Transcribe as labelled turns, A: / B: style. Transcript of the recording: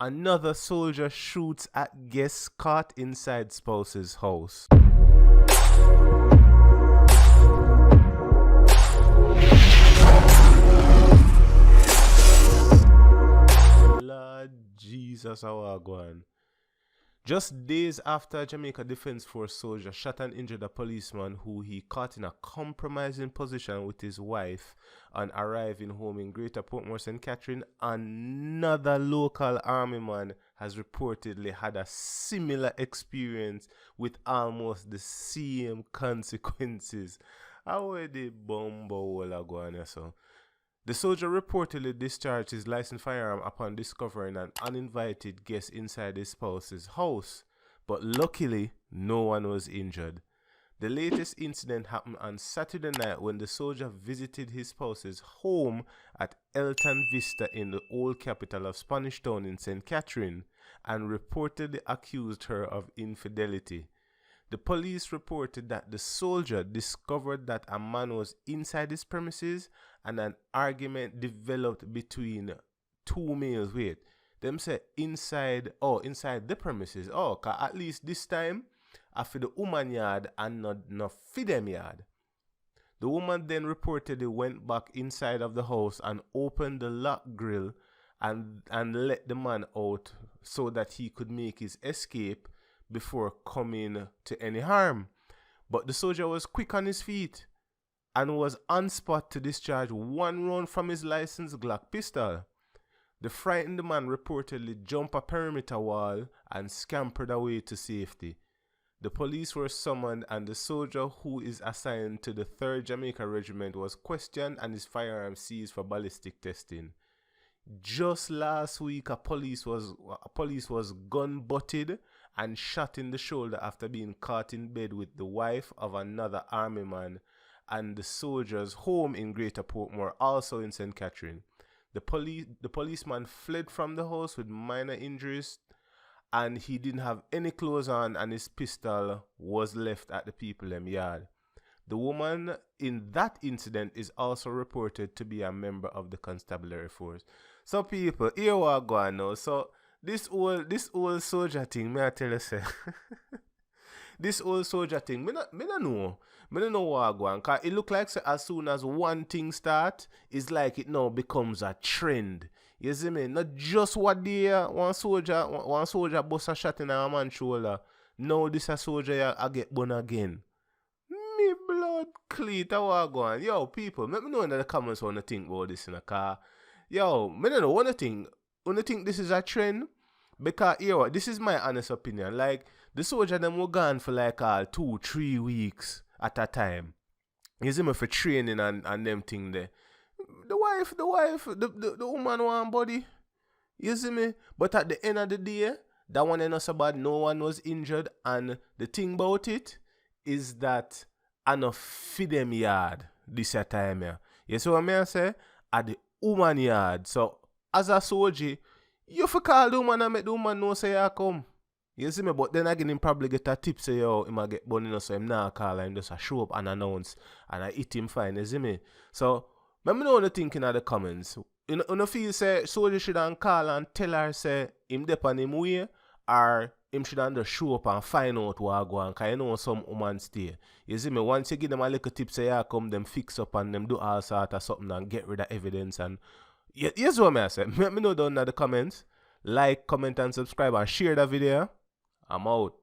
A: Another soldier shoots at guests caught inside spouse's house. Lord Jesus, how are going? Just days after, Jamaica Defense Force soldier shot and injured a policeman who he caught in a compromising position with his wife on arriving home in Greater Portmore, St. Catherine. Another local army man has reportedly had a similar experience with almost the same consequences. How are the bumbo going so? The soldier reportedly discharged his licensed firearm upon discovering an uninvited guest inside his spouse's house, but luckily no one was injured. The latest incident happened on Saturday night when the soldier visited his spouse's home at Elton Vista in the old capital of Spanish Town in St. Catherine and reportedly accused her of infidelity. The police reported that the soldier discovered that a man was inside his premises and an argument developed between two males. Wait, them say inside the premises. Oh, cause at least this time, I for the woman yard and not for them yard. The woman then reportedly went back inside of the house and opened the lock grill and let the man out so that he could make his escape before coming to any harm. But the soldier was quick on his feet and was on spot to discharge one round from his licensed Glock pistol. The frightened man reportedly jumped a perimeter wall and scampered away to safety. The police were summoned and the soldier, who is assigned to the 3rd Jamaica Regiment, was questioned and his firearm seized for ballistic testing. Just last week, a police was gun-butted and shot in the shoulder after being caught in bed with the wife of another army man and the soldier's home in Greater Portmore, also in St. Catherine. The policeman fled from the house with minor injuries and he didn't have any clothes on and his pistol was left at the people yard. The woman in that incident is also reported to be a member of the constabulary force. So people, here we are going now. So this old soldier thing, may I tell you, say, this old soldier thing, me don't know what I go on. Cause it look like, say, as soon as one thing start, it's like it now becomes a trend. You see me? Not just what day one soldier bust a shot in a man's shoulder. Now this a soldier I get born again. Me blood cleat, how I go on. Yo, people, let me know in the comments what you think about this in a car. Yo, me don't know what you think. When you think this is a trend? Because, yo, this is my honest opinion. Like, the soldier them were gone for like 2-3 weeks at a time. You see me, for training and them thing there. The woman want body. You see me? But at the end of the day, that one ain't not so bad. No one was injured. And the thing about it is that I no feed them yard this time here. You see what I say? At the woman yard. So, as a soldier, you for call the woman and make the woman know say you come. You see me? But then again, him probably get a tip say, yo, him a get bunny, so him not call and just a show up and announce and I hit him fine. You see me? So, let me know what you think in the comments. You know, feel say soldier should call and tell her say him dep on him way, or him should just show up and find out what I go on, because you know some woman stay. You see me? Once you give them a little tip say yeah, come, them fix up and them do all sort of something and get rid of evidence. And here's what I say. Let me know down in the comments. Like, comment and subscribe and share the video. I'm out.